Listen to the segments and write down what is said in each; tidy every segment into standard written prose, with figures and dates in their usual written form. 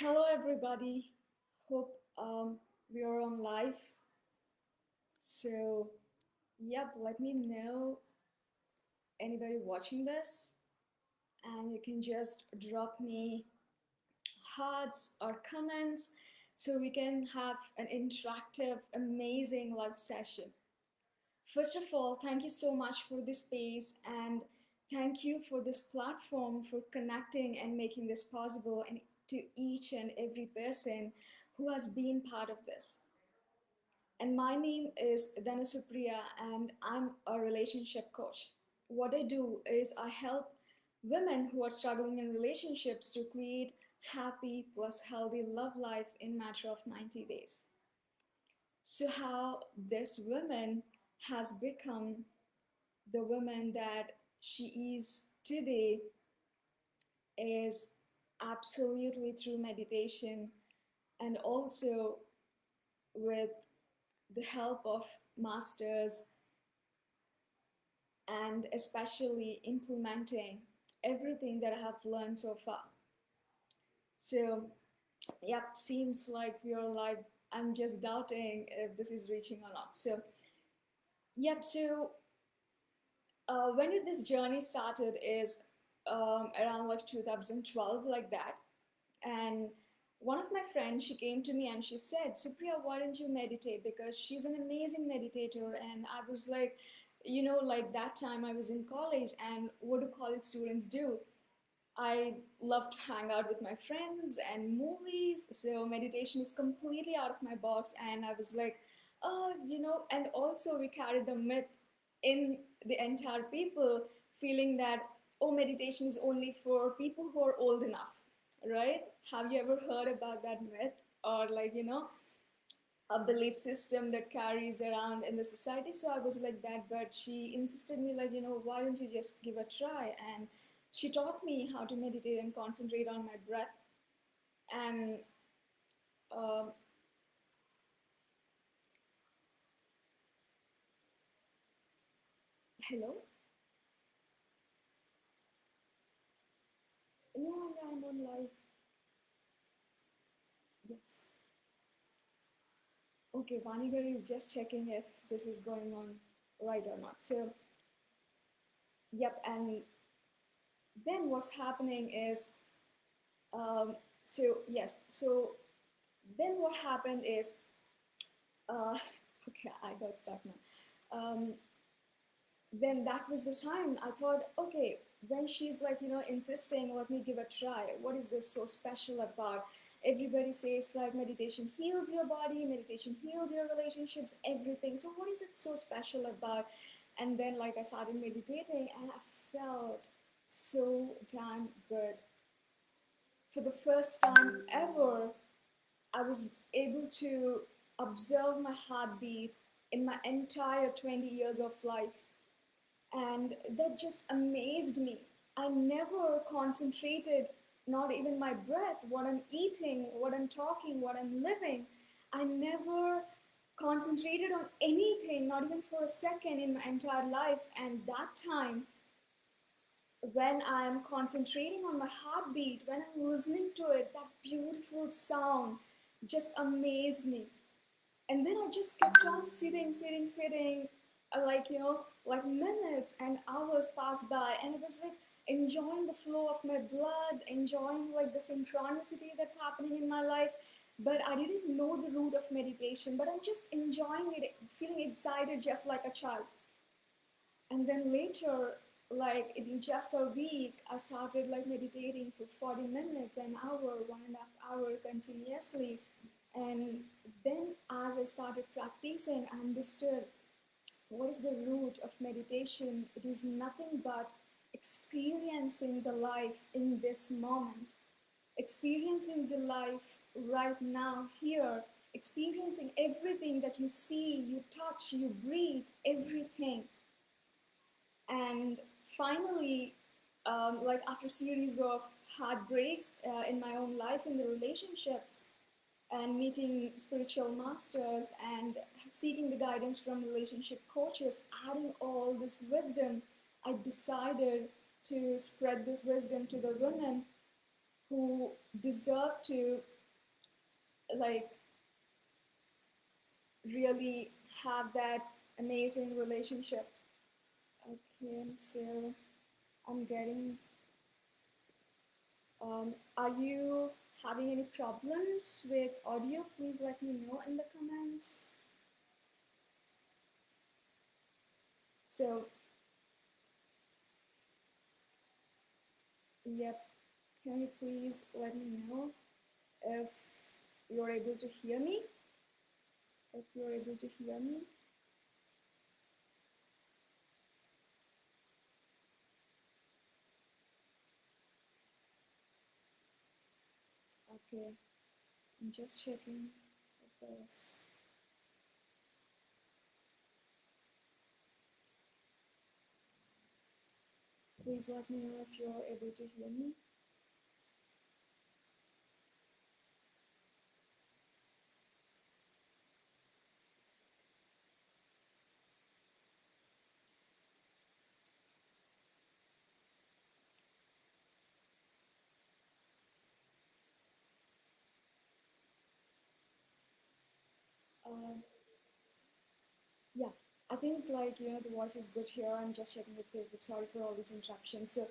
Hello, everybody. Hope we are on live. So, yep, let me know anybody watching this, and you can just drop me hearts or comments so we can have an interactive, amazing live session. First of all, thank you so much for this space and thank you for this platform for connecting and making this possible and to each and every person who has been part of this. And my name is Dhana Supriya, and I'm a relationship coach. What I do is I help women who are struggling in relationships to create happy plus healthy love life in matter of 90 days. So how this woman has become the woman that she is today is absolutely through meditation and also with the help of masters and especially implementing everything that I have learned so far. So, yep, seems like we are live. I'm just doubting if this is reaching or not. So, yep, so when did this journey started is around like 2012, like that. And one of my friends, she came to me and she said, Supriya, why don't you meditate? Because she's an amazing meditator. And I was like, like that time I was in college, and what do college students do? I love to hang out with my friends and movies. So meditation is completely out of my box. And I was like, and also we carry the myth in the entire people feeling that, oh, meditation is only for people who are old enough, right? Have you ever heard about that myth or a belief system that carries around in the society? So I was like that, but she insisted me like, why don't you just give a try? And she taught me how to meditate and concentrate on my breath. And uh, hello. No, I'm on live. Yes. Okay, Vanigar is just checking if this is going on right or not. So, yep. And then what's happening is, so yes. So then what happened is, uh, okay, I got stuck now. Then that was the time I thought, okay, when she's like, insisting, let me give a try. What is this so special about? Everybody says like meditation heals your body, meditation heals your relationships, everything. So what is it so special about? And then like I started meditating and I felt so damn good. For the first time ever, I was able to observe my heartbeat in my entire 20 years of life. And that just amazed me. I never concentrated, not even my breath, what I'm eating, what I'm talking, what I'm living. I never concentrated on anything, not even for a second in my entire life. And that time, when I'm concentrating on my heartbeat, when I'm listening to it, that beautiful sound just amazed me. And then I just kept on sitting, like, like minutes and hours passed by, and I was like enjoying the flow of my blood, enjoying like the synchronicity that's happening in my life. But I didn't know the root of meditation, but I'm just enjoying it, feeling excited just like a child. And then later, like in just a week, I started like meditating for 40 minutes, an hour, 1.5 hour continuously. And then as I started practicing, I understood what is the root of meditation. It is nothing but experiencing the life in this moment, experiencing the life right now, here, experiencing everything that you see, you touch, you breathe, everything. And finally, like after series of heartbreaks in my own life, in the relationships, and meeting spiritual masters and seeking the guidance from relationship coaches, adding all this wisdom, I decided to spread this wisdom to the women who deserve to like really have that amazing relationship. Okay, so I'm getting. Are you having any problems with audio? Please let me know in the comments. So, yep, can you please let me know if you're able to hear me? If you're able to hear me. Okay, I'm just checking if there's. Please let me know if you're able to hear me. Um, yeah, I think like the voice is good here. I'm just checking with Facebook. Sorry for all these interruptions. So,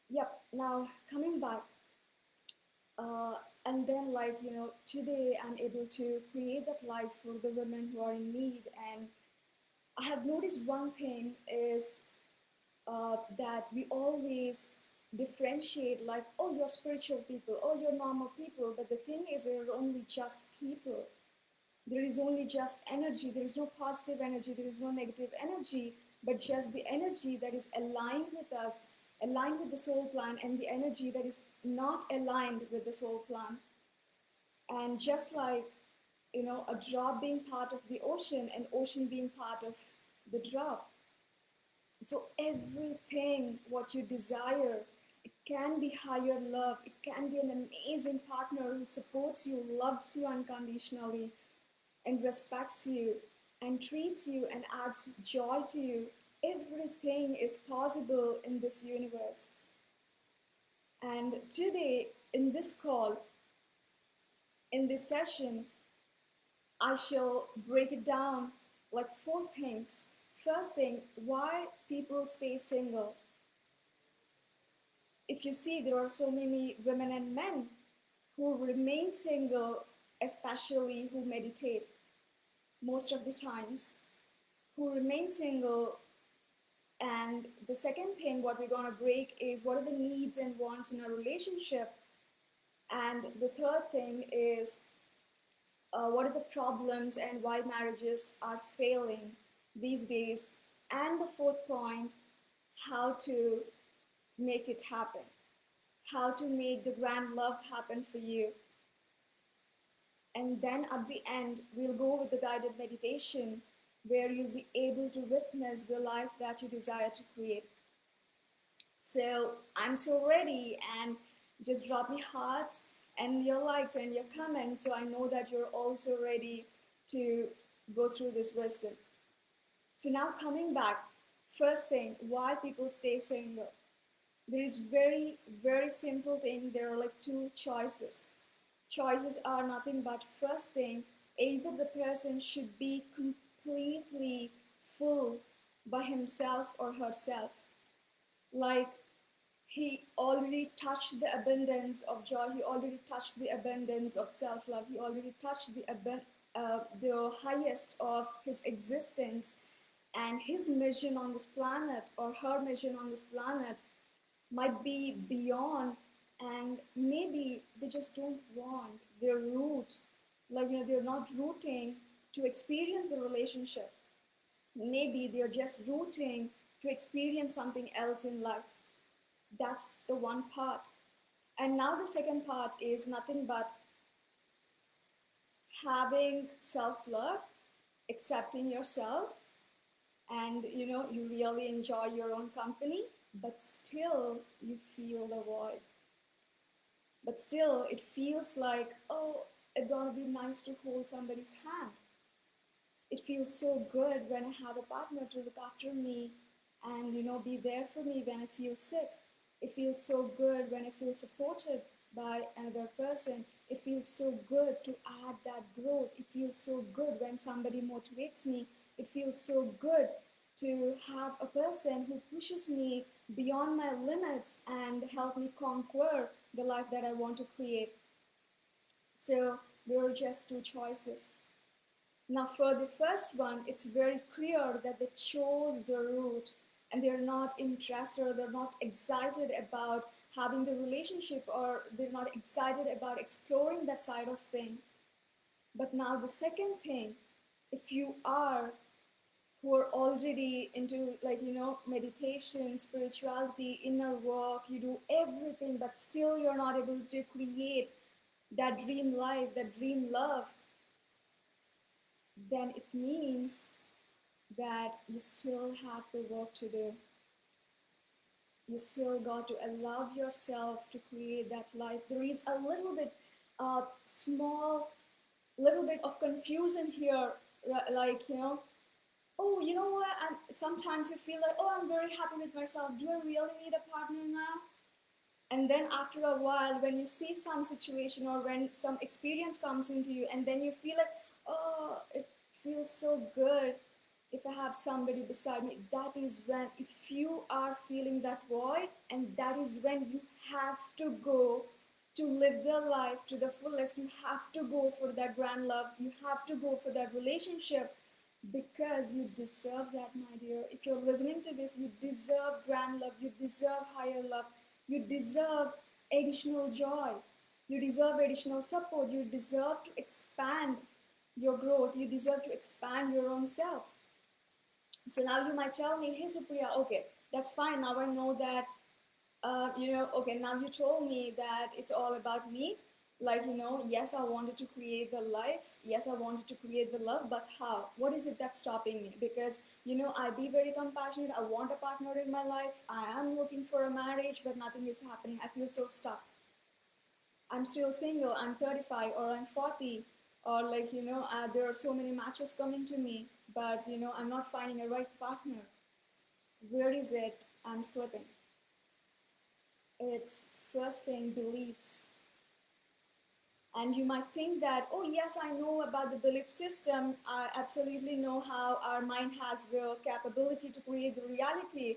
yep. Now coming back, uh, and then like today I'm able to create that life for the women who are in need. And I have noticed one thing is that we always differentiate like, oh, you're spiritual people, oh, you're normal people. But the thing is, they're only just people. There is only just energy. There is no positive energy. There is no negative energy, but just the energy that is aligned with us, aligned with the soul plan, and the energy that is not aligned with the soul plan. And just like, a drop being part of the ocean and ocean being part of the drop. So everything what you desire, it can be higher love, it can be an amazing partner who supports you, loves you unconditionally, and respects you and treats you and adds joy to you. Everything is possible in this universe. And today, in this call, in this session, I shall break it down like four things. First thing, why people stay single. If you see, there are so many women and men who remain single, especially who meditate most of the times, who remain single. And the second thing, what we're going to break is what are the needs and wants in a relationship. And the third thing is what are the problems and why marriages are failing these days. And the fourth point, how to make it happen, how to make the grand love happen for you. And then at the end, we'll go with the guided meditation where you'll be able to witness the life that you desire to create. So I'm so ready, and just drop me hearts and your likes and your comments so I know that you're also ready to go through this wisdom. So now coming back, first thing, why people stay single. There is very, very simple thing. There are like two choices. Choices are nothing but first thing, either the person should be completely full by himself or herself. Like he already touched the abundance of joy. He already touched the abundance of self-love. He already touched the highest of his existence, and his mission on this planet or her mission on this planet might be beyond, and maybe they just don't want their root, like they're not rooting to experience the relationship. Maybe they're just rooting to experience something else in life. That's the one part. And now the second part is nothing but having self-love, accepting yourself, and you really enjoy your own company, but still you feel the void. But still it feels like, oh, it's gonna be nice to hold somebody's hand. It feels so good when I have a partner to look after me and be there for me when I feel sick. It feels so good when I feel supported by another person. It feels so good to add that growth. It feels so good when somebody motivates me. It feels so good to have a person who pushes me beyond my limits and help me conquer the life that I want to create. So there are just two choices. Now, for the first one, it's very clear that they chose the route and they're not interested or they're not excited about having the relationship, or they're not excited about exploring that side of thing. But now, the second thing, if you are who are already into, like, meditation, spirituality, inner work, you do everything, but still you're not able to create that dream life, that dream love, then it means that you still have the work to do. You still got to allow yourself to create that life. There is a little bit, small, little bit of confusion here, like, oh, you know what? Sometimes you feel like, oh, I'm very happy with myself. Do I really need a partner now? And then after a while, when you see some situation or when some experience comes into you, and then you feel like, oh, it feels so good if I have somebody beside me. That is when, if you are feeling that void, and that is when you have to go to live their life to the fullest. You have to go for that grand love. You have to go for that relationship, because you deserve that, my dear. If you're listening to this, you deserve grand love. You deserve higher love. You deserve additional joy. You deserve additional support. You deserve to expand your growth. You deserve to expand your own self. So now you might tell me, hey Supriya, okay, that's fine. Now I know that, okay, now you told me that it's all about me. Like, yes, I wanted to create the life. Yes, I wanted to create the love, but how? What is it that's stopping me? Because, I be very compassionate. I want a partner in my life. I am looking for a marriage, but nothing is happening. I feel so stuck. I'm still single. I'm 35 or I'm 40, or like, there are so many matches coming to me, but, I'm not finding a right partner. Where is it? I'm slipping. It's first thing, beliefs. And you might think that, oh, yes, I know about the belief system. I absolutely know how our mind has the capability to create the reality.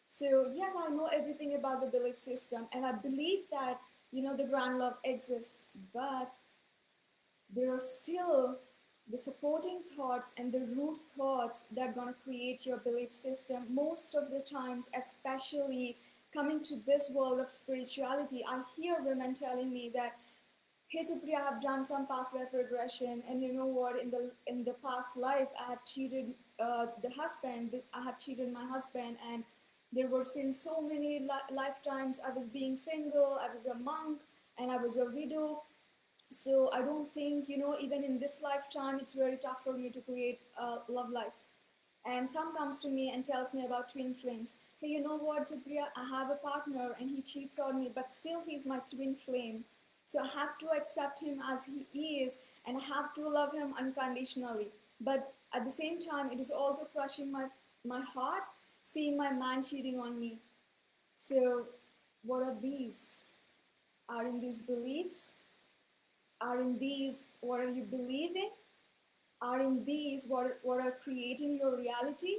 So, yes, I know everything about the belief system. And I believe that, the grand love exists. But there are still the supporting thoughts and the root thoughts that are going to create your belief system. Most of the times, especially coming to this world of spirituality, I hear women telling me that, hey Supriya, I've done some past life regression, and you know what? In the past life, I have cheated the husband. I have cheated my husband, and there were since so many lifetimes. I was being single. I was a monk, and I was a widow. So I don't think, even in this lifetime, it's very tough for me to create a love life. And some comes to me and tells me about twin flames. Hey, you know what, Supriya? I have a partner and he cheats on me, but still he's my twin flame. So I have to accept him as he is, and I have to love him unconditionally. But at the same time, it is also crushing my heart seeing my man cheating on me. So what are these? Are in these beliefs? Are in these what are you believing? Are in these what are creating your reality?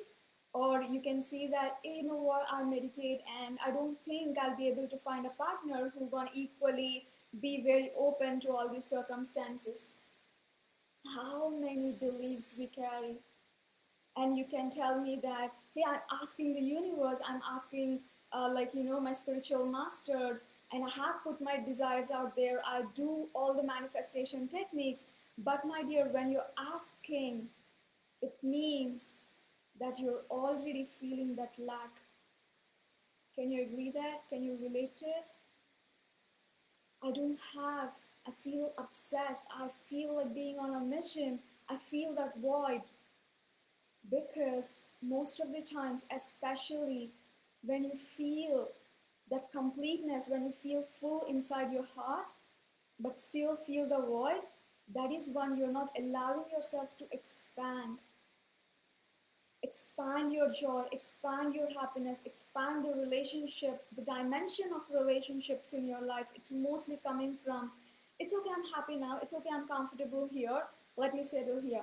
Or you can see that, hey, you know what, I meditate and I don't think I'll be able to find a partner who's going to equally be very open to all these circumstances. How many beliefs we carry? And you can tell me that, hey, I'm asking the universe, I'm asking, my spiritual masters, and I have put my desires out there, I do all the manifestation techniques. But my dear, when you're asking, it means that you're already feeling that lack. Can you agree that? Can you relate to it? I don't have, I feel obsessed, I feel like being on a mission, I feel that void. Because most of the times, especially when you feel that completeness, when you feel full inside your heart, but still feel the void, that is when you're not allowing yourself to expand. Expand your joy, expand your happiness, expand the relationship, the dimension of relationships in your life. It's mostly coming from It's okay, I'm happy now. It's okay, I'm comfortable here. Let me settle here.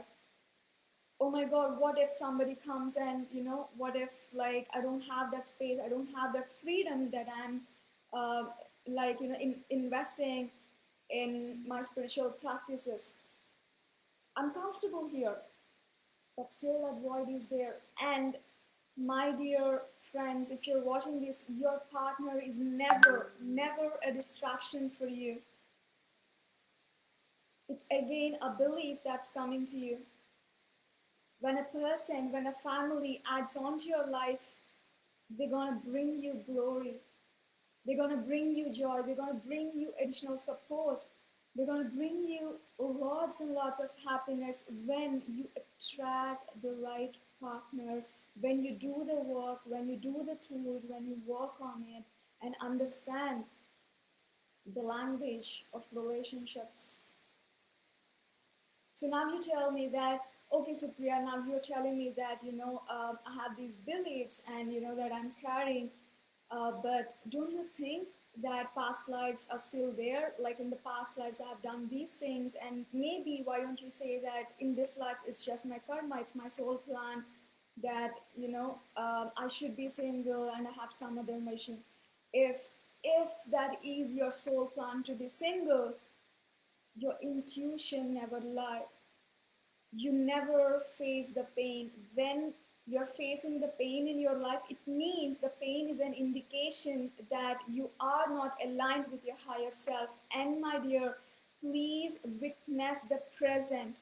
Oh my God, what if somebody comes and, what if like I don't have that space, I don't have that freedom that I'm like, investing in my spiritual practices. I'm comfortable here, but still that void is there. And my dear friends, if you're watching this, your partner is never, never a distraction for you. It's again a belief that's coming to you. When a person, when a family adds on to your life, they're gonna bring you glory. They're gonna bring you joy. They're gonna bring you additional support. They're gonna bring you lots and lots of happiness when you attract the right partner, when you do the work, when you do the tools, when you work on it and understand the language of relationships. So now you tell me that, okay, Supriya, now you're telling me that, I have these beliefs and, that I'm carrying. But don't you think that past lives are still there? Like in the past lives, I've done these things. And maybe why don't you say that in this life, it's just my karma, it's my soul plan that, I should be single and I have some other mission. If, if that is your soul plan to be single, your intuition never lied. You never face the pain. When you're facing the pain in your life, it means the pain is an indication that you are not aligned with your higher self. And my dear, please witness the present.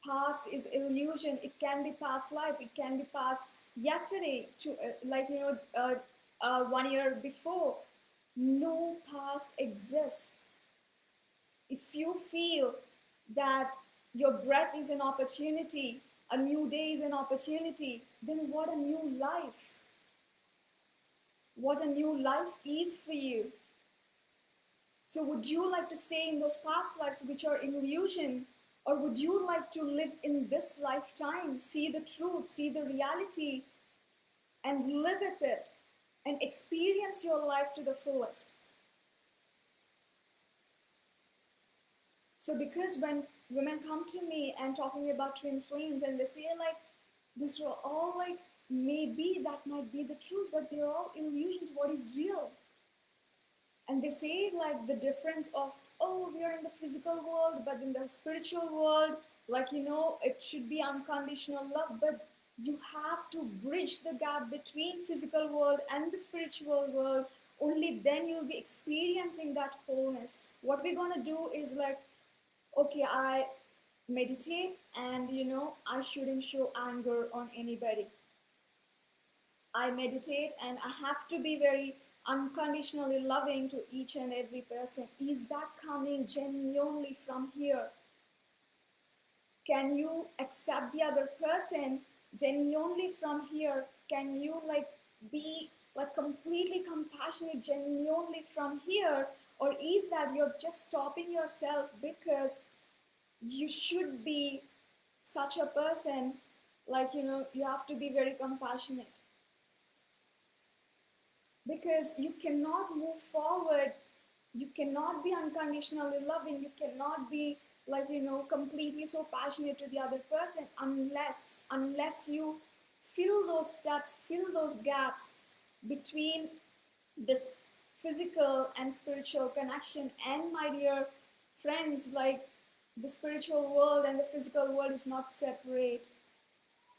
Past is illusion. It can be past life, it can be past yesterday to 1 year before. No past exists. If you feel that your breath is an opportunity, a new day is an opportunity, then what a new life. What a new life is for you. So would you like to stay in those past lives which are illusion? Or would you like to live in this lifetime, see the truth, see the reality, and live with it, and experience your life to the fullest? So because when women come to me and talking about twin flames and they say like, this are all like, maybe that might be the truth, but they're all illusions, what is real? And they say like the difference of, oh, we are in the physical world, but in the spiritual world, like, it should be unconditional love, but you have to bridge the gap between physical world and the spiritual world. Only then you'll be experiencing that wholeness. What we're gonna do is like, okay, I meditate and I shouldn't show anger on anybody. I meditate and I have to be very unconditionally loving to each and every person. Is that coming genuinely from here? Can you accept the other person genuinely from here? Can you like be like completely compassionate genuinely from here? Or is that you're just stopping yourself because you should be such a person, like, you have to be very compassionate, because you cannot move forward, you cannot be unconditionally loving, you cannot be like, completely so passionate to the other person unless you fill those steps, fill those gaps between this physical and spiritual connection. And my dear friends, like, the spiritual world and the physical world is not separate.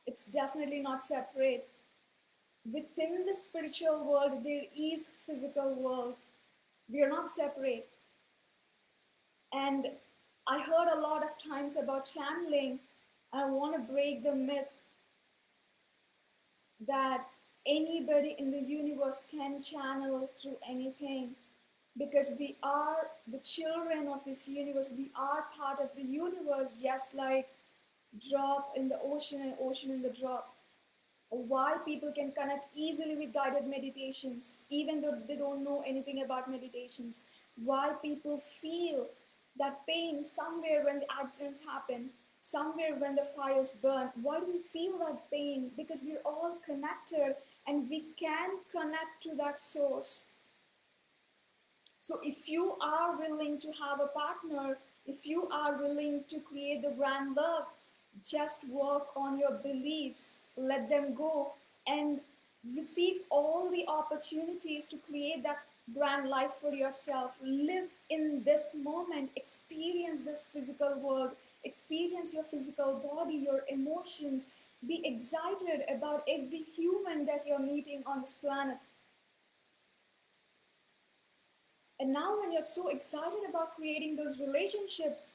It's definitely not separate. Within the spiritual world, there is physical world. We are not separate. And I heard a lot of times about channeling. I want to break the myth that anybody in the universe can channel through anything, because we are the children of this universe. We are part of the universe, just like drop in the ocean and ocean in the drop. Why people can connect easily with guided meditations even though they don't know anything about meditations. Why people feel that pain somewhere when the accidents happen, somewhere when the fires burn. Why do we feel that pain? Because we're all connected and we can connect to that source. So if you are willing to have a partner, if you are willing to create the grand love, just work on your beliefs, let them go, and receive all the opportunities to create that grand life for yourself. Live in this moment, experience this physical world, experience your physical body, your emotions. Be excited about every human that you're meeting on this planet. And now, when you're so excited about creating those relationships,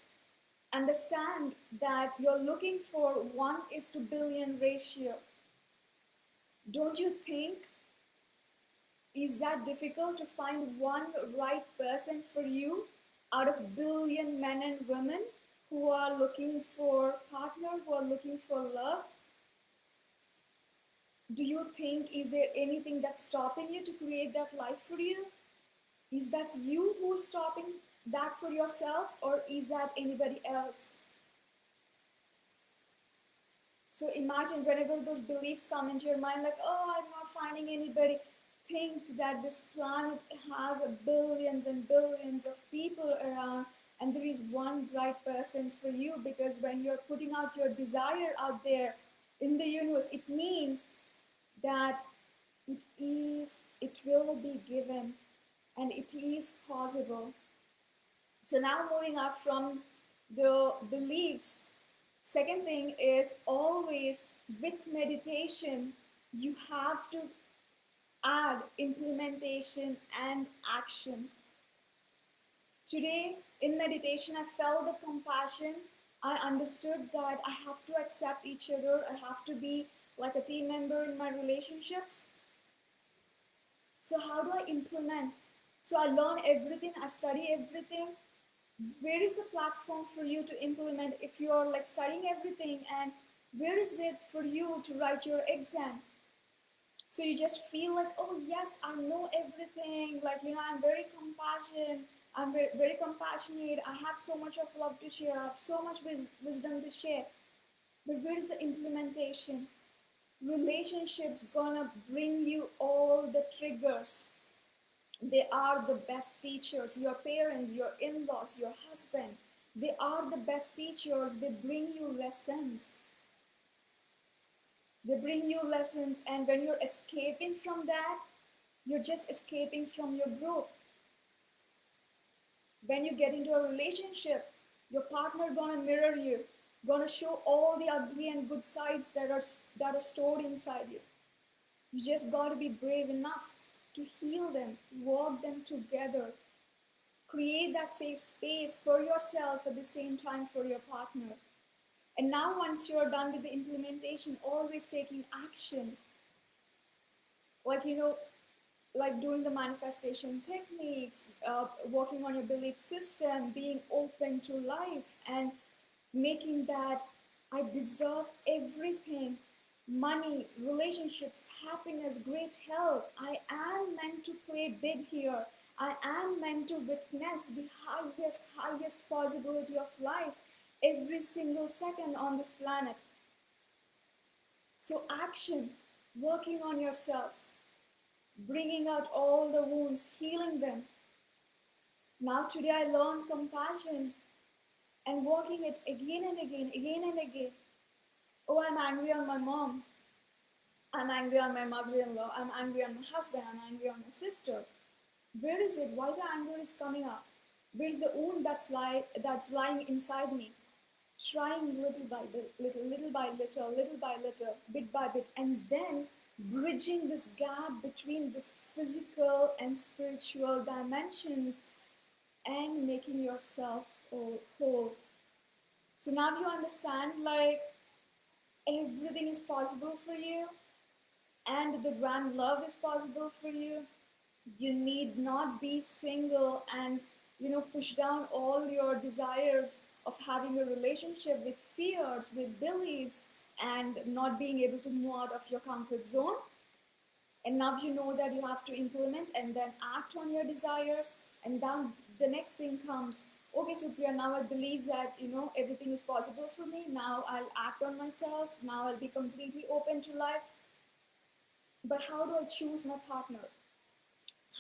understand that you're looking for 1:billion ratio. Don't you think is that difficult to find one right person for you out of billion men and women who are looking for partner, who are looking for love? Do you think is there anything that's stopping you to create that life for you? Is that you who's stopping that for yourself, or is that anybody else? So imagine whenever those beliefs come into your mind, like, oh, I'm not finding anybody, think that this planet has billions and billions of people around, and there is one right person for you. Because when you're putting out your desire out there in the universe, it means that it will be given, and it is possible. So now moving up from the beliefs, second thing is always with meditation, you have to add implementation and action. Today in meditation, I felt the compassion. I understood that I have to accept each other. I have to be like a team member in my relationships. So how do I implement? So I learn everything, I study everything. Where is the platform for you to implement if you're like studying everything, and where is it for you to write your exam? So you just feel like, oh yes, I know everything, like, I'm very compassionate, I'm very, very compassionate, I have so much of love to share, I have so much wisdom to share. But where is the implementation? Relationships gonna bring you all the triggers. They are the best teachers. Your parents, your in-laws, your husband, they are the best teachers. They bring you lessons. They bring you lessons, and when you're escaping from that, you're just escaping from your growth. When you get into a relationship, your partner gonna mirror you, gonna show all the ugly and good sides that are stored inside you. You just gotta be brave enough to heal them, work them together, create that safe space for yourself at the same time for your partner. And now, once you're done with the implementation, always taking action, like, like doing the manifestation techniques, working on your belief system, being open to life, and making that I deserve everything: money, relationships, happiness, great health. I am meant to play big here. I am meant to witness the highest possibility of life every single second on this planet. So, action, working on yourself, bringing out all the wounds, healing them. Now, today I learned compassion and working it again and again, again and again. Oh, I'm angry on my mom. I'm angry on my mother-in-law. I'm angry on my husband. I'm angry on my sister. Where is it? Why the anger is coming up? Where is the wound that's lying inside me? Trying little by little, little by little, little by little, bit by bit, and then bridging this gap between this physical and spiritual dimensions, and making yourself whole. So now you understand, like, everything is possible for you, and the grand love is possible for you. You need not be single and push down all your desires of having a relationship with fears, with beliefs, and not being able to move out of your comfort zone. And now you know that you have to implement and then act on your desires. And then the next thing comes, okay, Supriya, now I believe that everything is possible for me. Now I'll act on myself. Now I'll be completely open to life. But how do I choose my partner?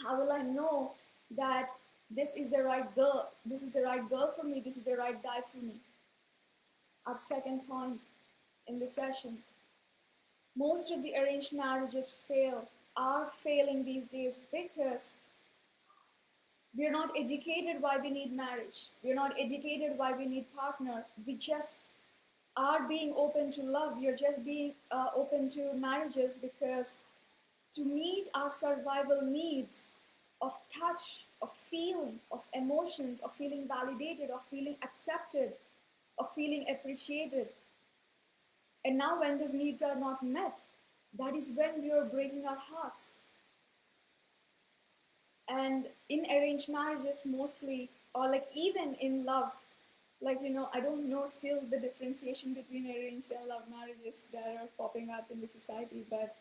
How will I know that this is the right girl, this is the right girl for me, this is the right guy for me. Our second point in the session. Most of the arranged marriages are failing these days because we're not educated why we need marriage. We're not educated why we need partner. We just are being open to love. You're just being open to marriages because to meet our survival needs of touch, of feeling, of emotions, of feeling validated, of feeling accepted, of feeling appreciated. And now, when those needs are not met, that is when we are breaking our hearts. And in arranged marriages, mostly, or like even in love, like, I don't know still the differentiation between arranged and love marriages that are popping up in the society, but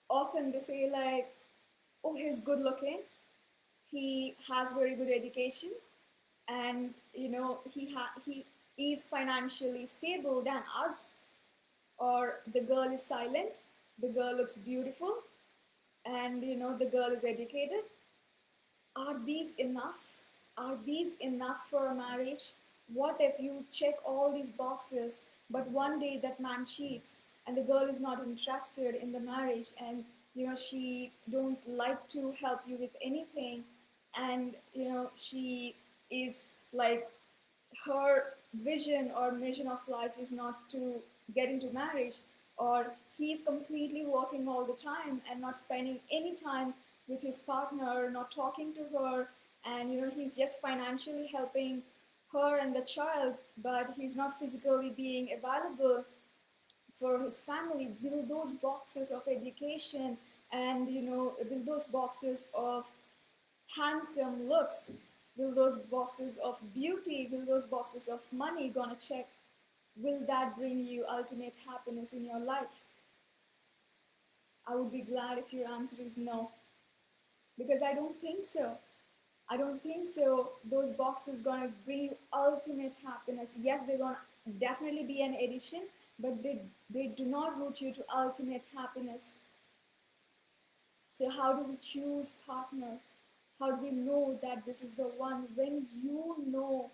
often they say, like, oh, he's good looking, he has very good education, and he is financially stable than us, or the girl is silent, the girl looks beautiful, and the girl is educated. Are these enough? Are these enough for a marriage? What if you check all these boxes, but one day that man cheats and the girl is not interested in the marriage, and she don't like to help you with anything, and she is like, her vision or mission of life is not to get into marriage, or he's completely working all the time and not spending any time with his partner, not talking to her, and he's just financially helping her and the child, but he's not physically being available for his family. Will those boxes of education and will those boxes of handsome looks, will those boxes of beauty, will those boxes of money gonna check, will that bring you ultimate happiness in your life? I would be glad if your answer is no, because I don't think so. I don't think so. Those boxes gonna bring you ultimate happiness. Yes, they're gonna definitely be an addition, but they do not root you to ultimate happiness. So how do we choose partners? How do we know that this is the one? When you know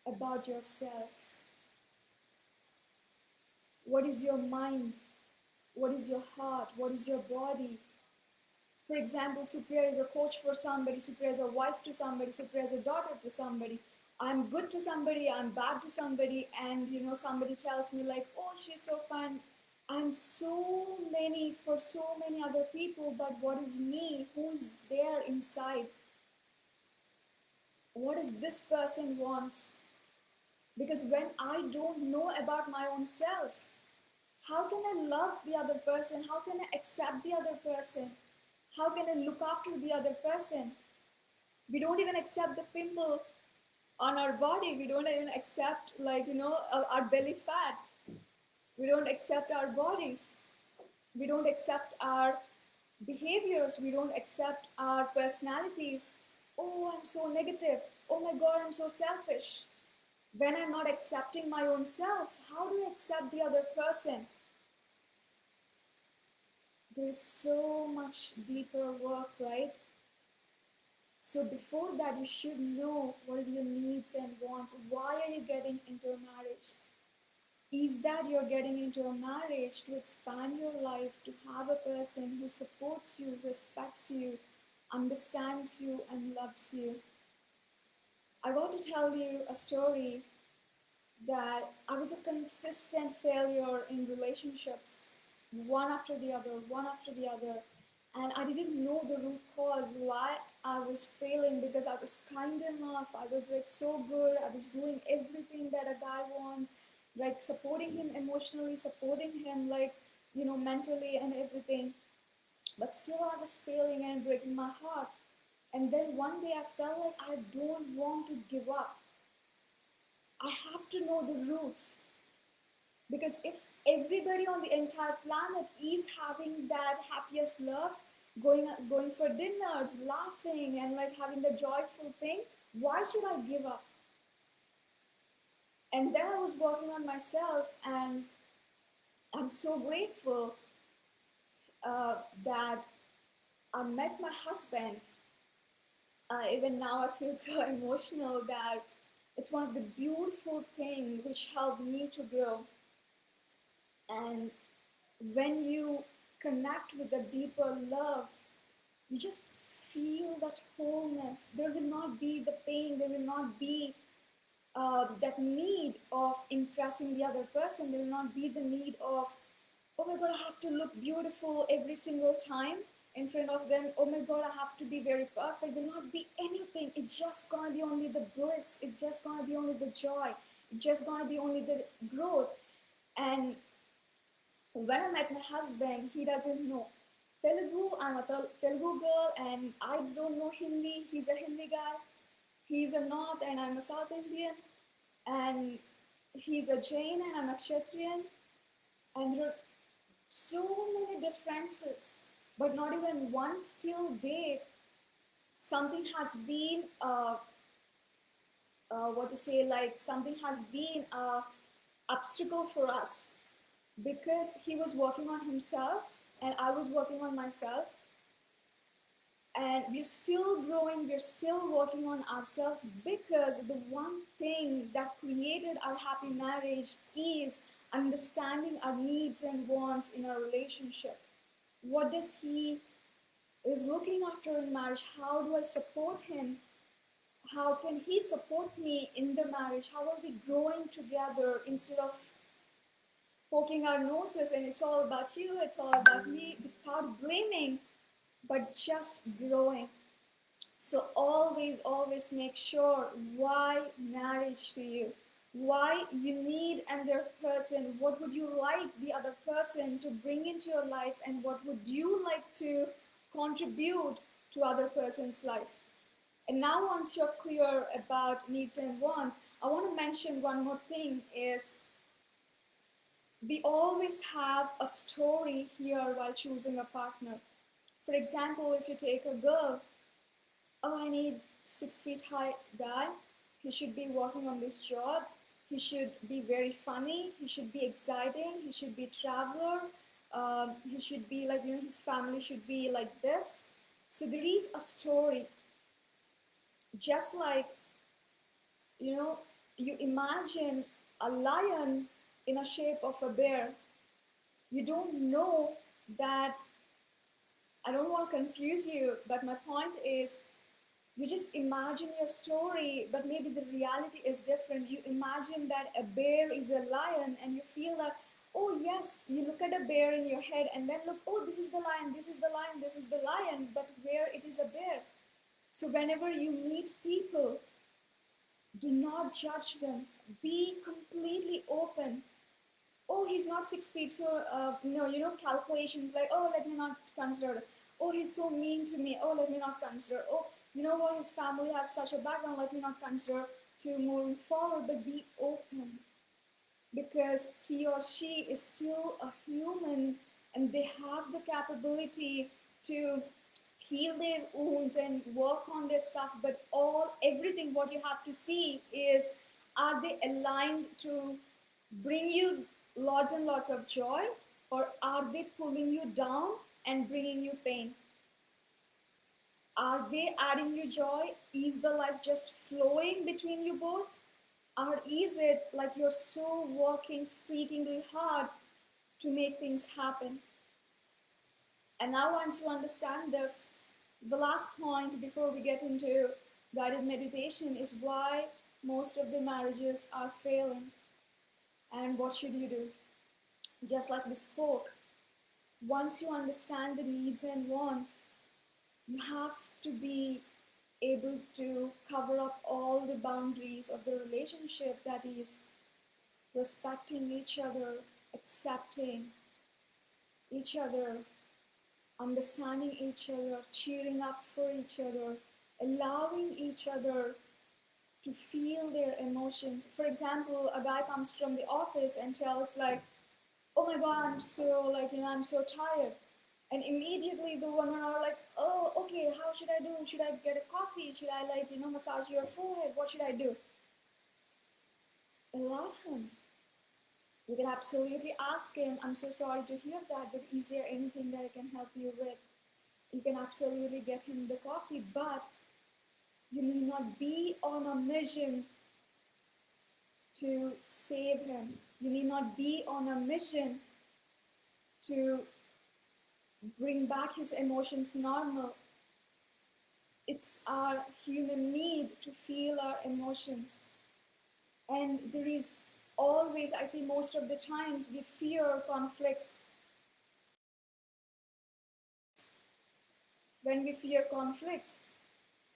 about yourself, what is your mind, what is your heart, what is your body. For example, Supriya is a coach for somebody, Supriya is a wife to somebody, Supriya is a daughter to somebody. I'm good to somebody, I'm bad to somebody, and somebody tells me, like, oh, she's so fun. I'm so many for so many other people, but what is me? Who's there inside? What does this person wants? Because when I don't know about my own self, how can I love the other person? How can I accept the other person? How can I look after the other person? We don't even accept the pimple on our body. We don't even accept, like, our belly fat. We don't accept our bodies. We don't accept our behaviors. We don't accept our personalities. Oh, I'm so negative. Oh my God, I'm so selfish. When I'm not accepting my own self, how do I accept the other person? There's so much deeper work, right? So before that, you should know what are your needs and wants. Why are you getting into a marriage? Is that you're getting into a marriage to expand your life, to have a person who supports you, respects you, understands you, and loves you? I want to tell you a story that I was a consistent failure in relationships, one after the other, one after the other. And I didn't know the root cause why I was failing, because I was kind enough, I was like so good, I was doing everything that a guy wants, like supporting him emotionally, supporting him like, mentally and everything. But still I was failing and breaking my heart. And then one day I felt like I don't want to give up. I have to know the roots. Because if everybody on the entire planet is having that happiest love, going for dinners, laughing, and like having the joyful thing, why should I give up? And then I was working on myself, and I'm so grateful that I met my husband. Even now, I feel so emotional that it's one of the beautiful things which helped me to grow. And when you connect with a deeper love, you just feel that wholeness. There will not be the pain, there will not be that need of impressing the other person. There will not be the need of, oh my god, I have to look beautiful every single time in front of them. Oh my god, I have to be very perfect. There will not be anything. It's just gonna be only the bliss. It's just gonna be only the joy. It's just gonna be only the growth. And when I met my husband, he doesn't know Telugu. I'm a Telugu girl, and I don't know Hindi. He's a Hindi guy. He's a North, and I'm a South Indian. And he's a Jain, and I'm a Kshatriyan. And there are so many differences, but not even one still date. Something has been, what to say, like something has been a obstacle for us because he was working on himself and I was working on myself. And we're still growing, we're still working on ourselves because the one thing that created our happy marriage is understanding our needs and wants in our relationship. What does he is looking after in marriage? How do I support him? How can he support me in the marriage? How are we growing together instead of poking our noses and it's all about you, it's all about me, without blaming, but just growing. So always make sure why marriage to you, why you need another person, what would you like the other person to bring into your life, and what would you like to contribute to other person's life. And now once you're clear about needs and wants, I want to mention one more thing is we always have a story here while choosing a partner. For example, if you take a girl, oh, I need 6 feet high guy. He should be working on this job. He should be very funny. He should be exciting. He should be a traveler. He should be like, his family should be like this. So there is a story. Just like, you imagine a lion in a shape of a bear. You don't know that. I don't want to confuse you, but my point is you just imagine your story, but maybe the reality is different. You imagine that a bear is a lion, and you feel that, oh, yes, you look at a bear in your head, and then look, oh, this is the lion, this is the lion, this is the lion, but where it is a bear. So, whenever you meet people, do not judge them, be completely open. Oh, he's not 6 feet, so calculations like, oh, let me not consider. Oh, he's so mean to me. Oh, let me not consider. Oh, you know what, his family has such a background. Let me not consider to moving forward. But be open, because he or she is still a human, and they have the capability to heal their wounds and work on their stuff. But everything what you have to see is, are they aligned to bring you lots and lots of joy, or are they pulling you down and bringing you pain? Are they adding you joy? Is the life just flowing between you both? Or is it like you're so working freakingly hard to make things happen? And now once you understand this, the last point before we get into guided meditation is why most of the marriages are failing. And what should you do? Just like we spoke, once you understand the needs and wants, you have to be able to cover up all the boundaries of the relationship, that is, respecting each other, accepting each other, understanding each other, cheering up for each other, allowing each other to feel their emotions. For example, a guy comes from the office and tells like, oh my god, I'm so tired. And immediately the women are like, oh, okay, how should I do? Should I get a coffee? Should I massage your forehead? What should I do? Allow him. You can absolutely ask him, I'm so sorry to hear that, but is there anything that I can help you with? You can absolutely get him the coffee, but You need not be on a mission to save him. You need not be on a mission to bring back his emotions normal. It's our human need to feel our emotions. And there is always, I see most of the times, we fear conflicts. When we fear conflicts,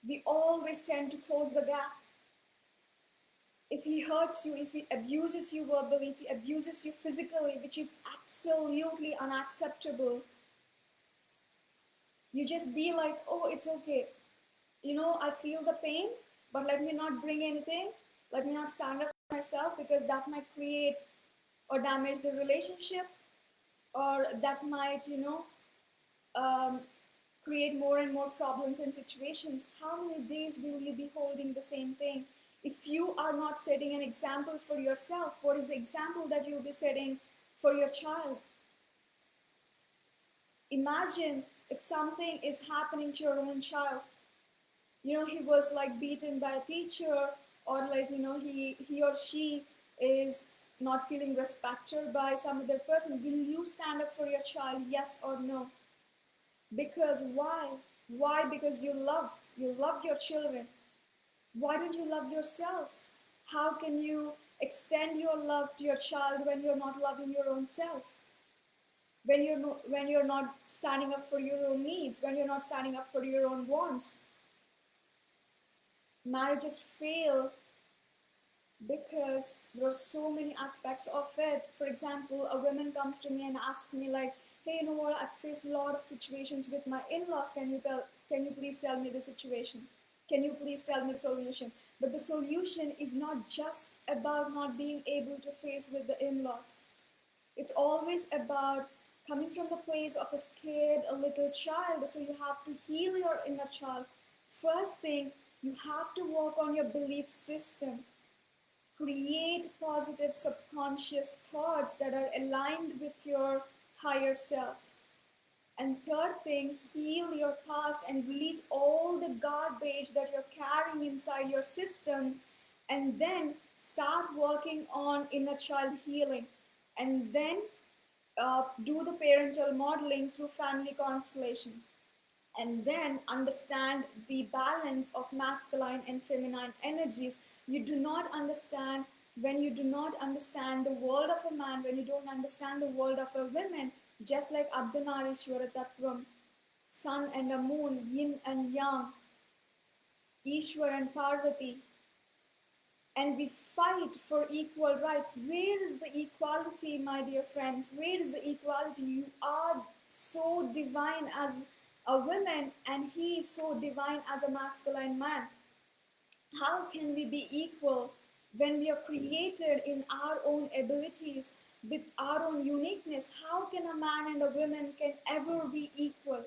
we always tend to close the gap. If he hurts you, if he abuses you verbally, if he abuses you physically, which is absolutely unacceptable, you just be like, oh, it's okay. I feel the pain, but let me not bring anything. Let me not stand up for myself, because that might create or damage the relationship, or that might, um, create more and more problems and situations. How many days will you be holding the same thing? If you are not setting an example for yourself, what is the example that you'll be setting for your child? Imagine if something is happening to your own child. He was like beaten by a teacher, or like, he or she is not feeling respected by some other person. Will you stand up for your child? Yes or no? Because why? Because you love your children. Why don't you love yourself? How can you extend your love to your child when you're not loving your own self? When you're not standing up for your own needs, when you're not standing up for your own wants. Marriages fail because there are so many aspects of it. For example, a woman comes to me and asks me like, hey, you know what, I face a lot of situations with my in-laws. Can you please tell me the situation? Can you please tell me the solution? But the solution is not just about not being able to face with the in-laws. It's always about coming from the place of a scared, a little child. So you have to heal your inner child. First thing, you have to work on your belief system. Create positive subconscious thoughts that are aligned with your higher self. And third thing, heal your past and release all the garbage that you're carrying inside your system. And then start working on inner child healing. And then do the parental modeling through family constellation. And then understand the balance of masculine and feminine energies. You do not understand when you do not understand the world of a man, when you don't understand the world of a woman, just like Ardhanarishwara Tattvam, sun and a moon, yin and yang, Ishwar and Parvati, and we fight for equal rights. Where is the equality, my dear friends? Where is the equality? You are so divine as a woman, and he is so divine as a masculine man. How can we be equal when we are created in our own abilities with our own uniqueness? How can a man and a woman can ever be equal?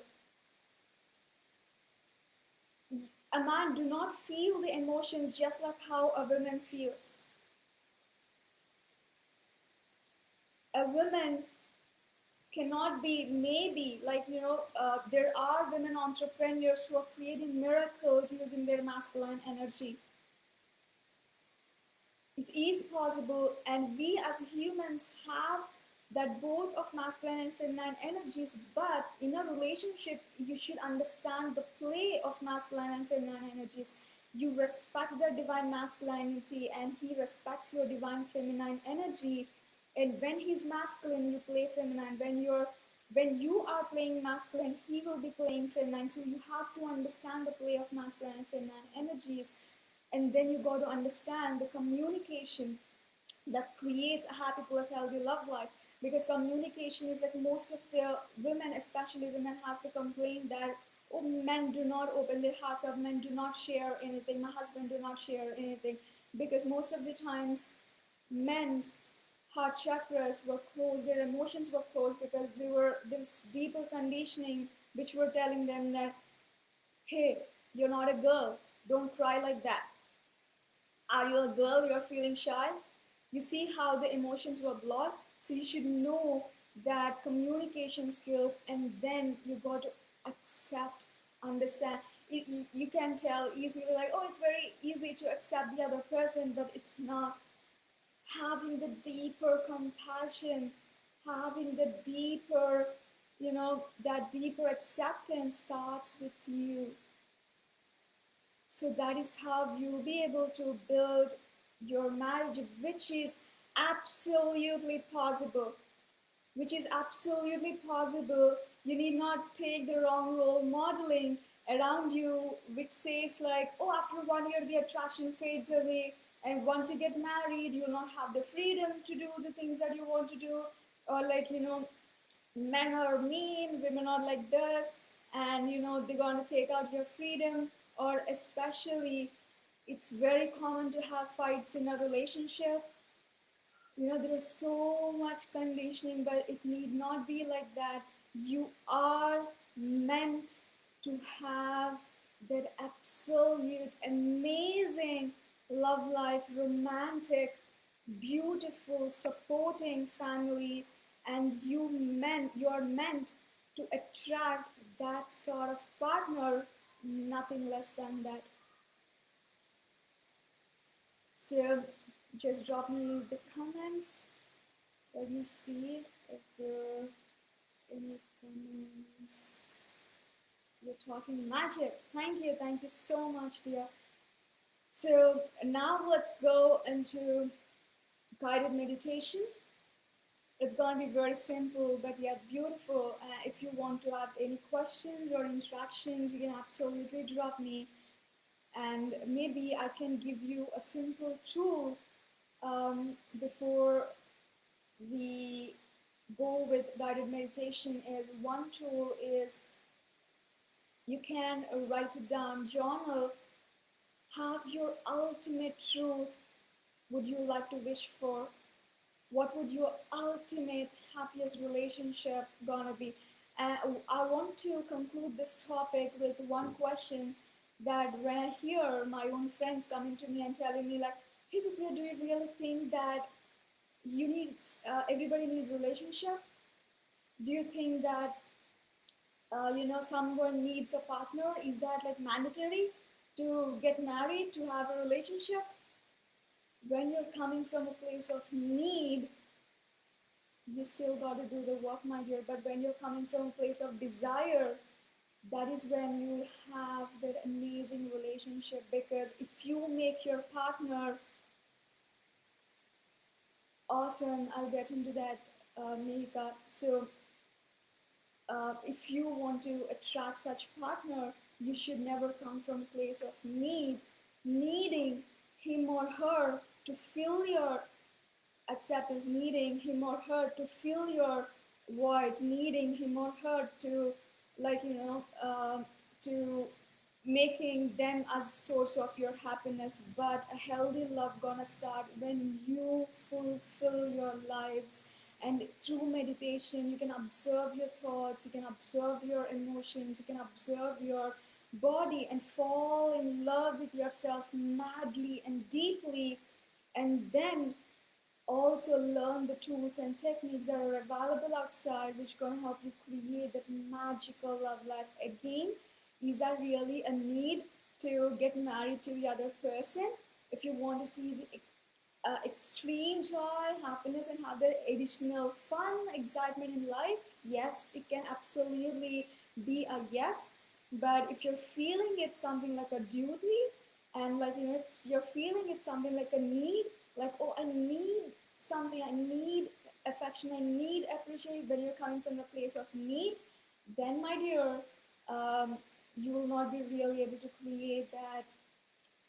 A man do not feel the emotions just like how a woman feels. A woman cannot be, maybe, like, there are women entrepreneurs who are creating miracles using their masculine energy. It is possible, and we as humans have that both of masculine and feminine energies. But in a relationship, you should understand the play of masculine and feminine energies. You respect the divine masculinity, and he respects your divine feminine energy. And when he's masculine, you play feminine. When you are playing masculine, he will be playing feminine. So you have to understand the play of masculine and feminine energies. And then you got to understand the communication that creates a happy plus healthy love life. Because communication is like, most of the women, especially women, has the complaint that, oh, men do not open their hearts up, men do not share anything, my husband do not share anything. Because most of the times men's heart chakras were closed, their emotions were closed, because there was deeper conditioning which were telling them that, hey, you're not a girl, don't cry like that. Are you a girl? You're feeling shy? You see how the emotions were blocked? So you should know that communication skills, and then you got to accept, understand. you can tell easily, like, oh, it's very easy to accept the other person, but it's not. Having the deeper compassion, having the deeper, that deeper acceptance starts with you. So that is how you'll be able to build your marriage, which is absolutely possible. Which is absolutely possible. You need not take the wrong role modeling around you, which says like, oh, after 1 year the attraction fades away, and once you get married, you'll not have the freedom to do the things that you want to do, or like, men are mean, women are like this, and they're gonna take out your freedom. Or especially, it's very common to have fights in a relationship. There is so much conditioning, but it need not be like that. You are meant to have that absolute amazing love life, romantic, beautiful, supporting family, and you are meant to attract that sort of partner, nothing less than that. So just drop me the comments. Let me see if there are any comments. You're talking magic. Thank you so much, dear. So now let's go into guided meditation. It's going to be very simple, but yet beautiful. If you want to have any questions or instructions, you can absolutely drop me, and maybe I can give you a simple tool before we go with guided meditation. Is one tool is you can write it down, journal, have your ultimate truth would you like to wish for? What would your ultimate happiest relationship gonna be? I want to conclude this topic with one question, that when I hear my own friends coming to me and telling me like, hey Supriya, do you really think that you need everybody needs relationship? Do you think that someone needs a partner? Is that like mandatory to get married, to have a relationship? When you're coming from a place of need, you still got to do the work, my dear. But when you're coming from a place of desire, that is when you have that amazing relationship. Because if you make your partner awesome, I'll get into that, Mehika. So if you want to attract such partner, you should never come from a place of needing him or her to fill your acceptance, needing him or her to fill your voids, needing him or her to, like, to making them as source of your happiness. But a healthy love gonna start when you fulfill your lives. And through meditation, you can observe your thoughts, you can observe your emotions, you can observe your body and fall in love with yourself madly and deeply. And then also learn the tools and techniques that are available outside, which are going to help you create that magical love life. Again, is that really a need to get married to the other person? If you want to see the extreme joy, happiness, and have the additional fun, excitement in life, yes, it can absolutely be a yes. But if you're feeling it something like a duty, and like, if you're feeling it something like a need, like, oh, I need something, I need affection, I need appreciation, when you're coming from a place of need, then my dear, you will not be really able to create that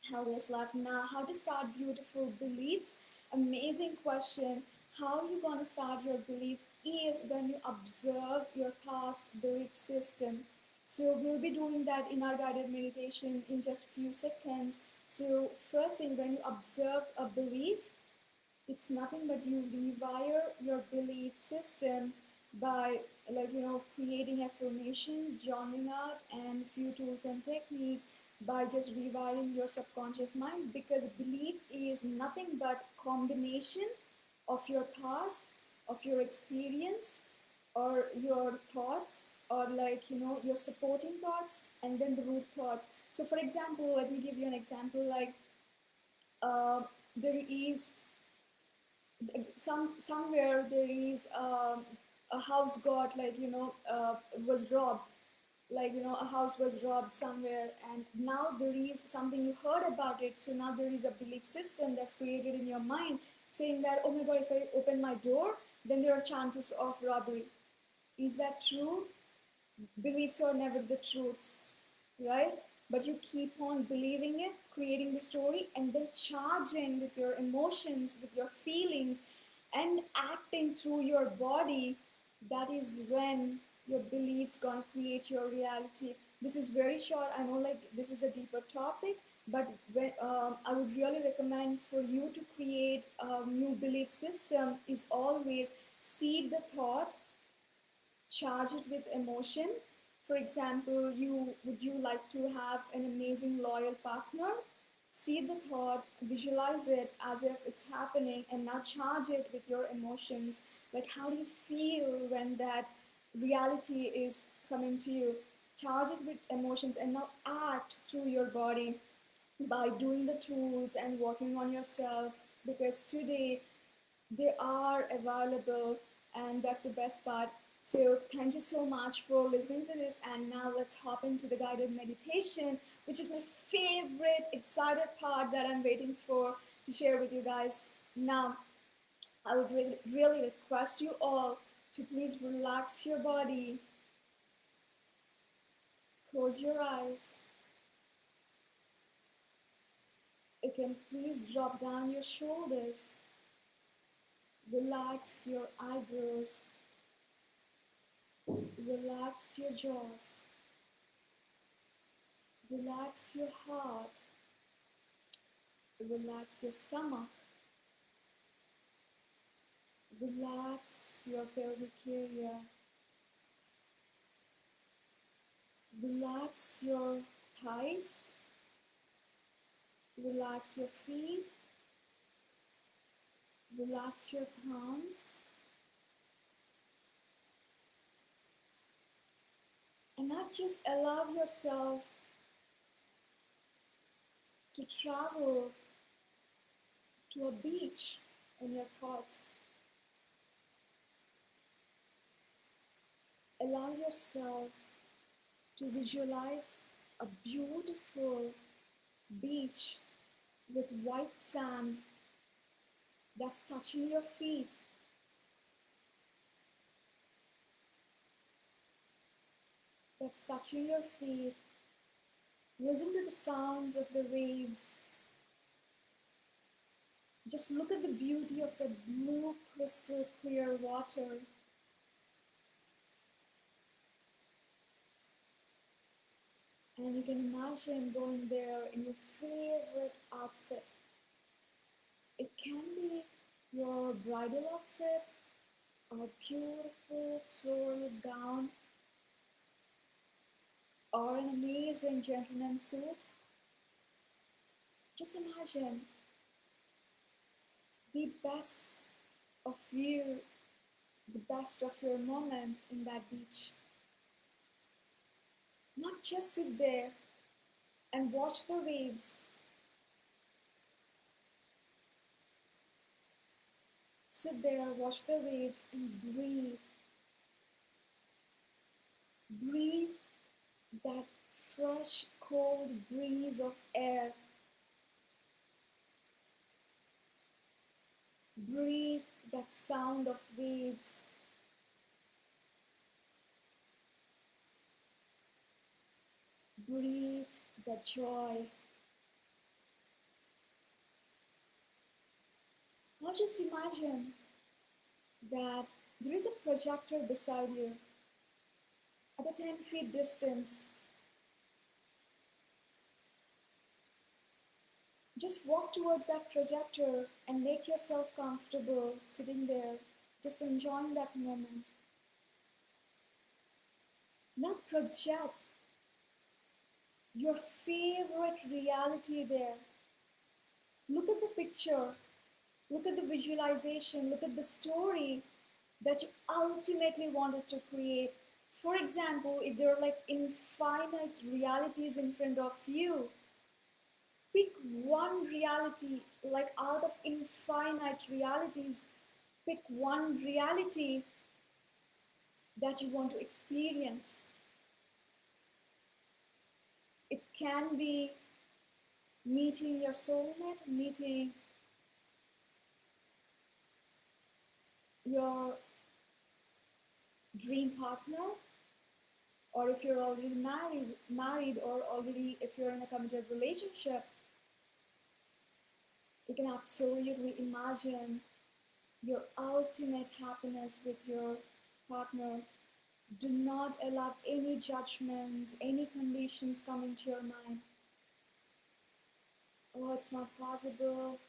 healthiest life. Now, how to start beautiful beliefs? Amazing question. How you gonna start your beliefs is when you observe your past belief system. So we'll be doing that in our guided meditation in just a few seconds. So first thing, when you observe a belief, it's nothing but you rewire your belief system by, like, creating affirmations, journaling out, and few tools and techniques, by just rewiring your subconscious mind. Because belief is nothing but combination of your past, of your experience, or your thoughts, or like, your supporting thoughts, and then the root thoughts. So for example, let me give you an example, like there is somewhere there is a house got, like, was robbed, like, a house was robbed somewhere, and now there is something you heard about it, so now there is a belief system that's created in your mind saying that, oh my god, if I open my door, then there are chances of robbery. Is that true? Beliefs are never the truths, right? But you keep on believing it, creating the story, and then charging with your emotions, with your feelings, and acting through your body. That is when your beliefs gonna create your reality. This is very short. I know, like, this is a deeper topic, but I would really recommend for you to create a new belief system is always seed the thought, charge it with emotion. For example, would you like to have an amazing loyal partner? See the thought, visualize it as if it's happening, and now charge it with your emotions. Like, how do you feel when that reality is coming to you? Charge it with emotions and now act through your body by doing the tools and working on yourself, because today they are available, and that's the best part. So thank you so much for listening to this, and now let's hop into the guided meditation, which is my favorite excited part that I'm waiting for to share with you guys. Now I would really request you all to please relax your body, close your eyes. You can please drop down your shoulders, relax your eyebrows, relax your jaws, relax your heart, relax your stomach, relax your pelvic area, relax your thighs, relax your feet, relax your palms, and now just allow yourself to travel to a beach in your thoughts. Allow yourself to visualize a beautiful beach with white sand that's touching your feet. That's touching your feet. Listen to the sounds of the waves. Just look at the beauty of the blue, crystal clear water. And you can imagine going there in your favorite outfit. It can be your bridal outfit, or a beautiful floral gown, or an amazing gentleman's suit. Just imagine the best of you, the best of your moment in that beach. Not just sit there and watch the waves. Sit there, watch the waves, and breathe. Breathe that fresh, cold breeze of air. Breathe that sound of waves. Breathe the joy. Now just imagine that there is a projector beside you at a 10 feet distance. Just walk towards that projector and make yourself comfortable sitting there, just enjoying that moment. Now project your favorite reality there. Look at the picture, look at the visualization, look at the story that you ultimately wanted to create. For example, if there are like infinite realities in front of you, pick one reality, like out of infinite realities, pick one reality that you want to experience. It can be meeting your soulmate, meeting your dream partner, or if you're already married, or already if you're in a committed relationship, you can absolutely imagine your ultimate happiness with your partner. Do not allow any judgments, any conditions come into your mind. Oh, it's not possible.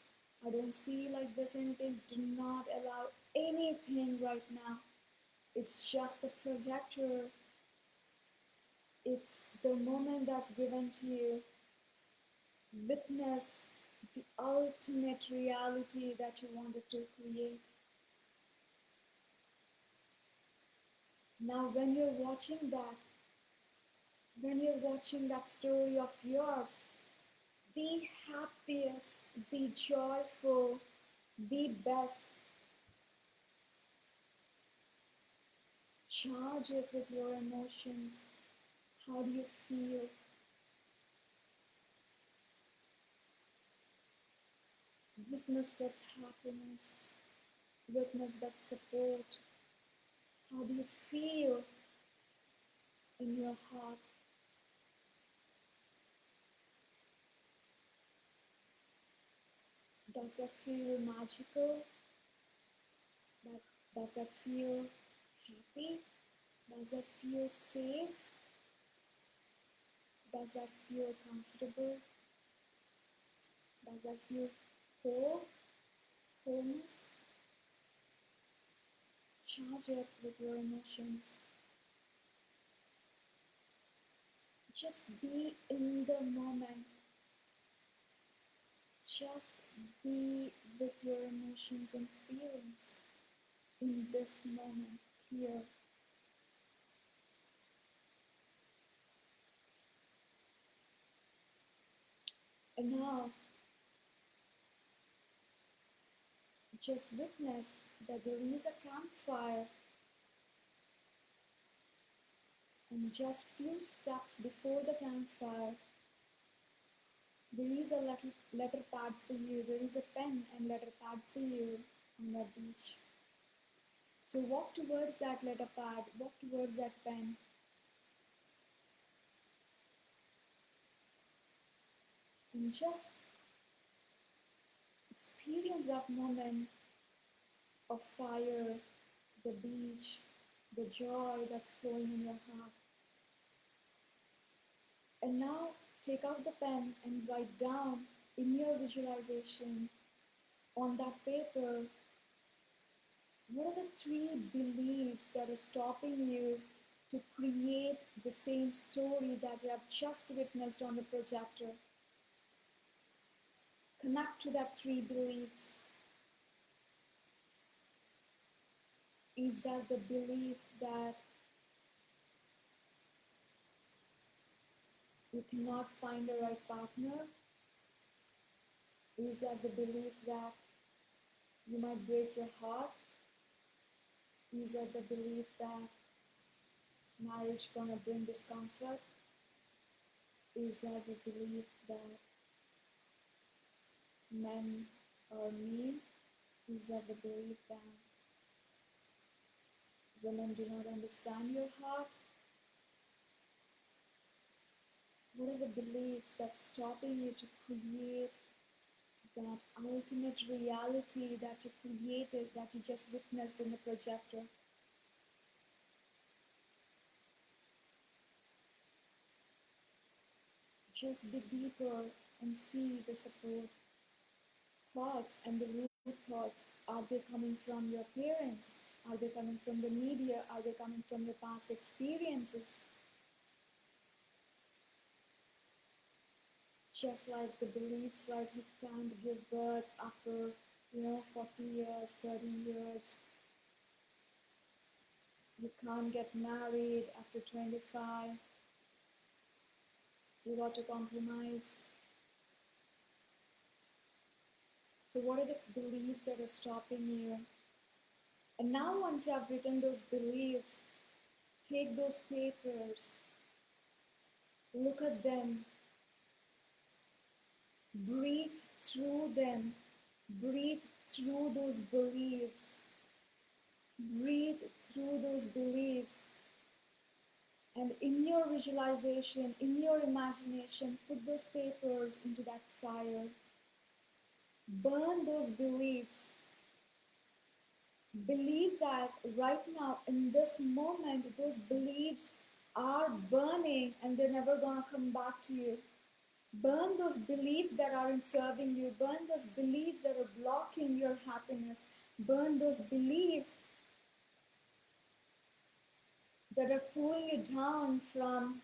I don't see like this anything. Do not allow anything right now. It's just the projector. It's the moment that's given to you. Witness the ultimate reality that you wanted to create. Now, when you're watching that story of yours, the happiest, the joyful, the best, charge it with your emotions. How do you feel? Witness that happiness, witness that support. How do you feel in your heart? Does that feel magical? That, does that feel happy? Does that feel safe? Does that feel comfortable? Does that feel whole? Wholeness? Charge it with your emotions. Just be in the moment. Just be with your emotions and feelings in this moment here. And now, just witness that there is a campfire, and just few steps before the campfire, there is a letter pad for you. There is a pen and letter pad for you on that beach. So walk towards that letter pad, walk towards that pen, and just experience that moment of fire, the beach, the joy that's flowing in your heart. And now take out the pen and write down in your visualization on that paper, what are the three beliefs that are stopping you to create the same story that you have just witnessed on the projector? Connect to that three beliefs. Is that the belief that you cannot find the right partner? Is that the belief that you might break your heart? Is that the belief that marriage gonna bring discomfort? Is that the belief that men are mean? Is that the belief that women do not understand your heart? What are the beliefs that's stopping you to create that ultimate reality that you created, that you just witnessed in the projector? Just dig deeper and see the support thoughts and the root thoughts. Are they coming from your parents? Are they coming from the media? Are they coming from your past experiences? Just like the beliefs like you can't give birth after 40 years, 30 years. You can't get married after 25. You got to compromise. So what are the beliefs that are stopping you? And now once you have written those beliefs, take those papers, look at them, breathe through them, breathe through those beliefs, breathe through those beliefs. And in your visualization, in your imagination, put those papers into that fire. Burn those beliefs. Believe that right now, in this moment, those beliefs are burning and they're never gonna come back to you. Burn those beliefs that aren't serving you. Burn those beliefs that are blocking your happiness. Burn those beliefs that are pulling you down from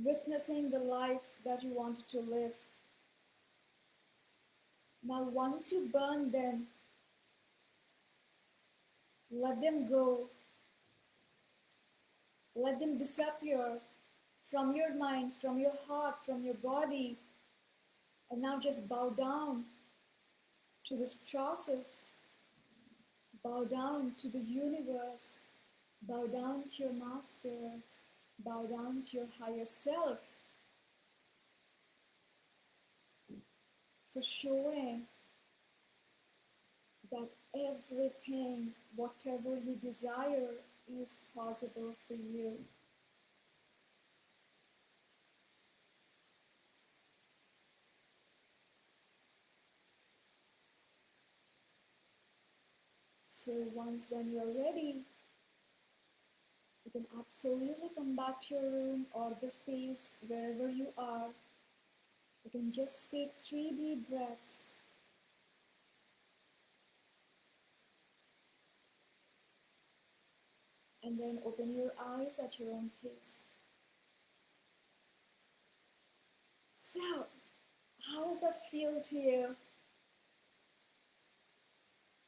witnessing the life that you wanted to live. Now, once you burn them, let them go. Let them disappear from your mind, from your heart, from your body. And now just bow down to this process. Bow down to the universe. Bow down to your masters. Bow down to your higher self for showing that everything, whatever you desire, is possible for you. So once when you're ready, you can absolutely come back to your room or the space wherever you are. You can just take 3 deep breaths. And then open your eyes at your own pace. So, how does that feel to you?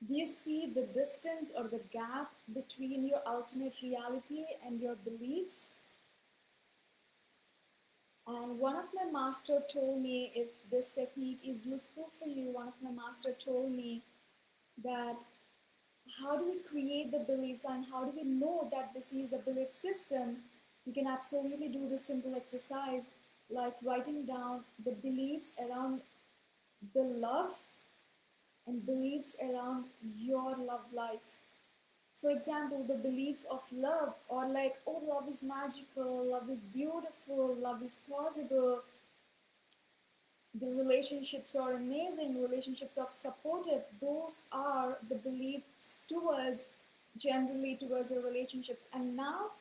Do you see the distance or the gap between your ultimate reality and your beliefs? And one of my master told me, if this technique is useful for you, one of my master told me that how do we create the beliefs and how do we know that this is a belief system? You can absolutely do this simple exercise like writing down the beliefs around the love and beliefs around your love life. For example, the beliefs of love, or like, oh, love is magical, love is beautiful, love is possible, the relationships are amazing, relationships are supportive. Those are the beliefs towards, generally towards the relationships. And now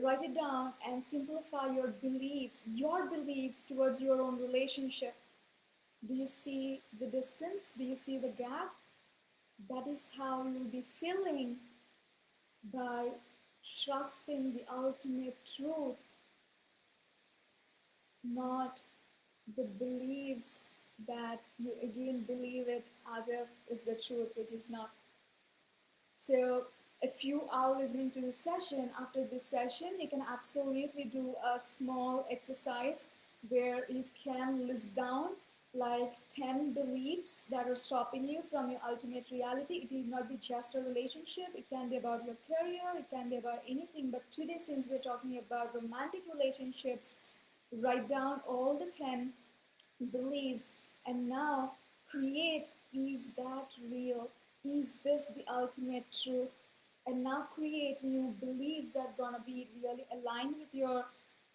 write it down and simplify your beliefs towards your own relationship. Do you see the distance? Do you see the gap? That is how you'll be feeling by trusting the ultimate truth, not the beliefs that you again believe it as if is the truth, which is not. So if you are listening to this session, after this session, you can absolutely do a small exercise where you can list down like 10 beliefs that are stopping you from your ultimate reality. It need not be just a relationship. It can be about your career. It can be about anything. But today, since we're talking about romantic relationships, write down all the 10 beliefs and now create, is that real? Is this the ultimate truth? And now create new beliefs that are gonna be really aligned with your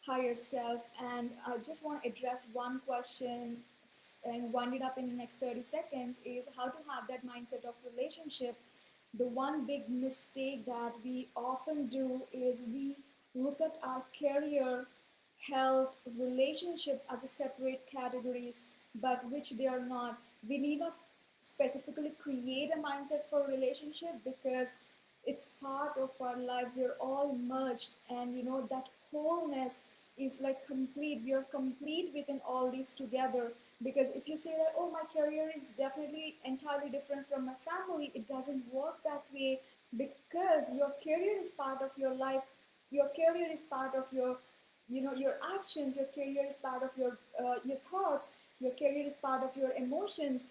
higher self. And I just want to address one question and wind it up in the next 30 seconds is how to have that mindset of relationship. The one big mistake that we often do is we look at our career, health, relationships as a separate categories, but which they are not. We need not specifically create a mindset for a relationship because it's part of our lives. They're all merged, and you know that wholeness is like complete. We are complete within all these together. Because if you say that, oh, my career is definitely entirely different from my family, it doesn't work that way. because your career is part of your life. Your career is part of your, your actions. Your career is part of your thoughts. Your career is part of your emotions.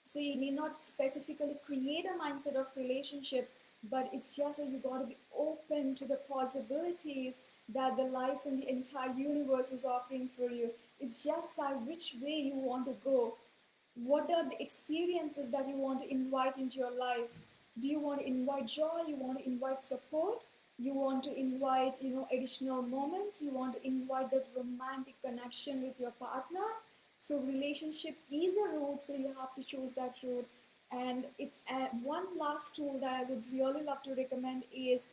So you need not specifically create a mindset of relationships, but it's just that you got to be open to the possibilities that the life and the entire universe is offering for you. It's just that which way you want to go. What are the experiences that you want to invite into your life? Do you want to invite joy? You want to invite support? You want to invite, additional moments? You want to invite that romantic connection with your partner? So relationship is a route, so you have to choose that route. And it's one last tool that I would really love to recommend is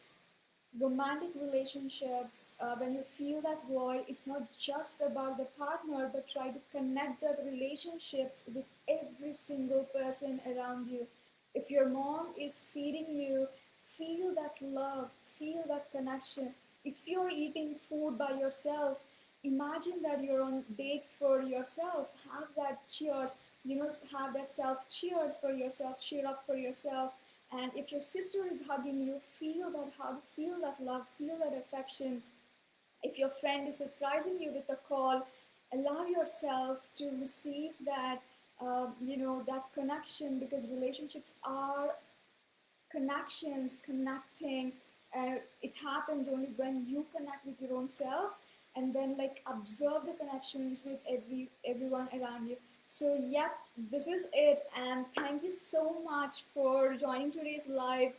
romantic relationships. When you feel that void, it's not just about the partner, but try to connect that relationships with every single person around you. If your mom is feeding you, feel that love, feel that connection. If you're eating food by yourself, imagine that you're on date for yourself. Have that cheers, have that self cheers for yourself, cheer up for yourself. And if your sister is hugging you, feel that hug, feel that love, feel that affection. If your friend is surprising you with a call, allow yourself to receive that, that connection, because relationships are connections, connecting. It happens only when you connect with your own self, and then like observe the connections with everyone around you. So yep, this is it, and thank you so much for joining today's live.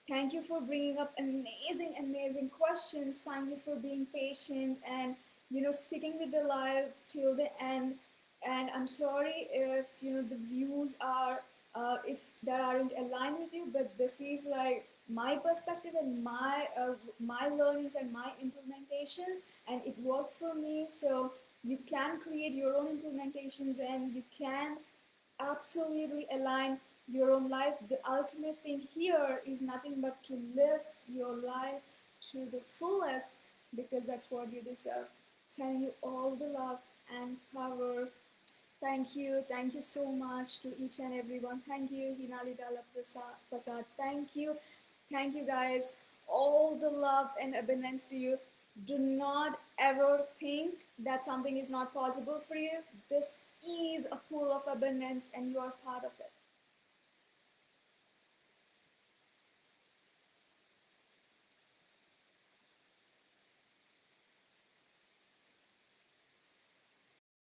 Thank you for bringing up amazing questions. Thank you for being patient and sticking with the live till the end. And I'm sorry if the views are if that aren't aligned with you, but this is like my perspective and my learnings and my implementations, and it worked for me. So you can create your own implementations, and you can absolutely align your own life. The ultimate thing here is nothing but to live your life to the fullest, because that's what you deserve. Sending you all the love and power. Thank you. Thank you so much to each and everyone. Thank you, Hinali Dala Prasad. Thank you. Thank you, guys. All the love and abundance to you. Do not ever think that something is not possible for you. This is a pool of abundance, and you are part of it.